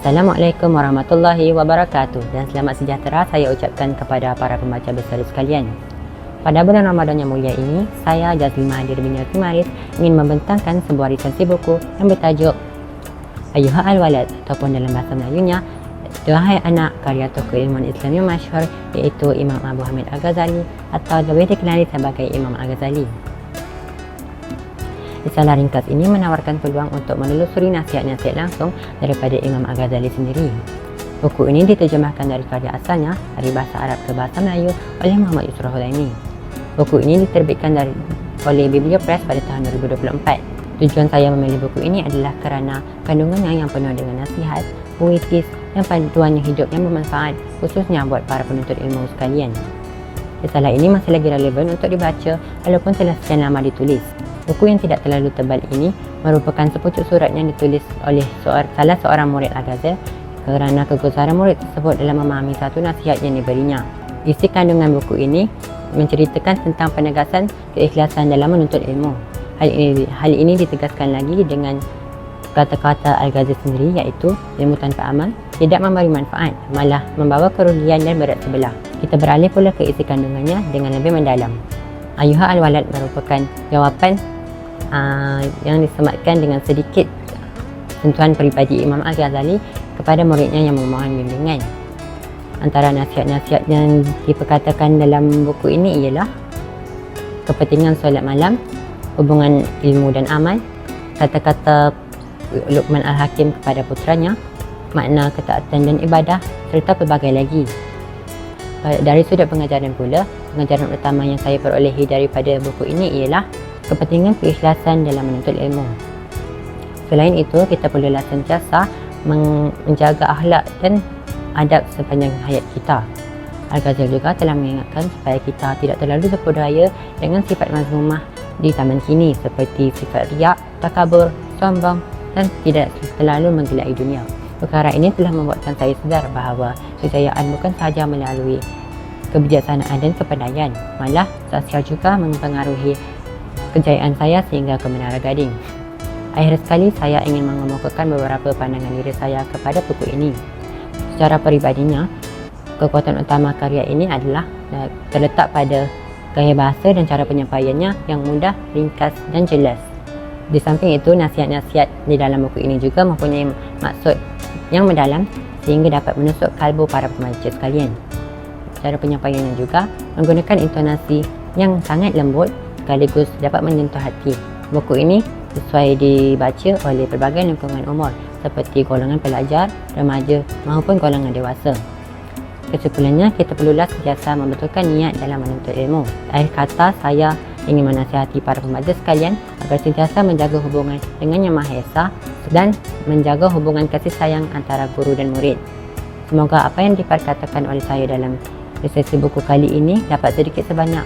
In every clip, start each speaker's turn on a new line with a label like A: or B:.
A: Assalamualaikum warahmatullahi wabarakatuh dan selamat sejahtera saya ucapkan kepada para pembaca besar sekalian. Pada bulan Ramadan yang mulia ini, saya Jazlima Hadir bin Yati Maris ingin membentangkan sebuah resensi buku yang bertajuk Ayuha Al-Walad ataupun dalam bahasa Melayunya Wahai Anak, karya tokoh ilmuwan Islam yang masyhur iaitu Imam Abu Hamid Al-Ghazali atau lebih dikenali sebagai Imam Al-Ghazali. Risalah ringkas ini menawarkan peluang untuk menelusuri nasihat-nasihat langsung daripada Imam Al-Ghazali sendiri. Buku ini diterjemahkan dari karya asalnya dari bahasa Arab ke bahasa Melayu oleh Muhammad Yusrul Hudaimi. Buku ini diterbitkan oleh Bibliopress pada tahun 2024. Tujuan saya memilih buku ini adalah kerana kandungannya yang penuh dengan nasihat, puitis dan panduan hidup yang bermanfaat khususnya buat para penuntut ilmu sekalian. Risalah ini masih lagi relevan untuk dibaca walaupun telah sekian lama ditulis. Buku yang tidak terlalu tebal ini merupakan sepucuk surat yang ditulis oleh salah seorang murid Al-Ghazali kerana kegusaran murid tersebut dalam memahami satu nasihat yang diberinya. Isi kandungan buku ini menceritakan tentang penegasan keikhlasan dalam menuntut ilmu. Hal ini ditegaskan lagi dengan kata-kata Al-Ghazali sendiri iaitu ilmu tanpa amal tidak memberi manfaat, malah membawa kerugian dan berat sebelah. Kita beralih pula ke isi kandungannya dengan lebih mendalam. Ayuha Al-Walad merupakan jawapan yang disematkan dengan sedikit sentuhan peribadi Imam Al-Ghazali kepada muridnya yang memohon bimbingan. Antara nasihat-nasihat yang diperkatakan dalam buku ini ialah kepentingan solat malam, hubungan ilmu dan amal, kata-kata Luqman Al-Hakim kepada putranya, makna ketaatan dan ibadah serta pelbagai lagi. Dari sudut pengajaran pula, pengajaran utama yang saya perolehi daripada buku ini ialah kepentingan keikhlasan dalam menuntut ilmu. Selain itu, kita perlulah sentiasa menjaga akhlak dan adab sepanjang hayat kita. Al-Ghazali juga telah mengingatkan supaya kita tidak terlalu terpedaya dengan sifat mazmumah di zaman kini seperti sifat riak, takabur, sombong dan tidak terlalu menggilai dunia. Perkara ini telah membuatkan saya sedar bahawa kejayaan bukan sahaja melalui kebijaksanaan dan kepandaian, malah sosial juga mempengaruhi kejayaan saya sehingga ke Menara Gading. Akhir sekali, saya ingin mengemukakan beberapa pandangan diri saya kepada buku ini. Secara peribadinya, kekuatan utama karya ini adalah terletak pada gaya bahasa dan cara penyampaiannya yang mudah, ringkas dan jelas. Di samping itu, nasihat-nasihat di dalam buku ini juga mempunyai maksud yang mendalam sehingga dapat menusuk kalbu para pembaca sekalian. Cara penyampaiannya juga menggunakan intonasi yang sangat lembut sekaligus dapat menyentuh hati. Buku ini sesuai dibaca oleh pelbagai lingkungan umur seperti golongan pelajar, remaja maupun golongan dewasa. Kesimpulannya, kita perlulah sentiasa membetulkan niat dalam menuntut ilmu. Akhir kata, saya ingin menasihati para pembaca sekalian agar sentiasa menjaga hubungan dengan Yang Maha Esa dan menjaga hubungan kasih sayang antara guru dan murid. Semoga apa yang diperkatakan oleh saya dalam resensi buku kali ini dapat sedikit sebanyak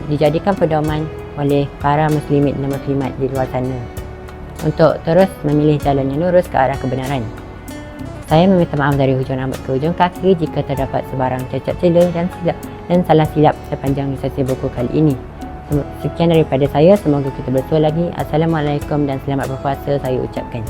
A: dijadikan pedoman oleh para muslimin dan muslimat di luar sana untuk terus memilih jalan yang lurus ke arah kebenaran. Saya meminta maaf dari hujung rambut ke hujung kaki jika terdapat sebarang cacat cela dan salah silap sepanjang resensi buku kali ini. Sekian daripada saya, semoga kita bersua lagi. Assalamualaikum dan selamat berpuasa saya ucapkan.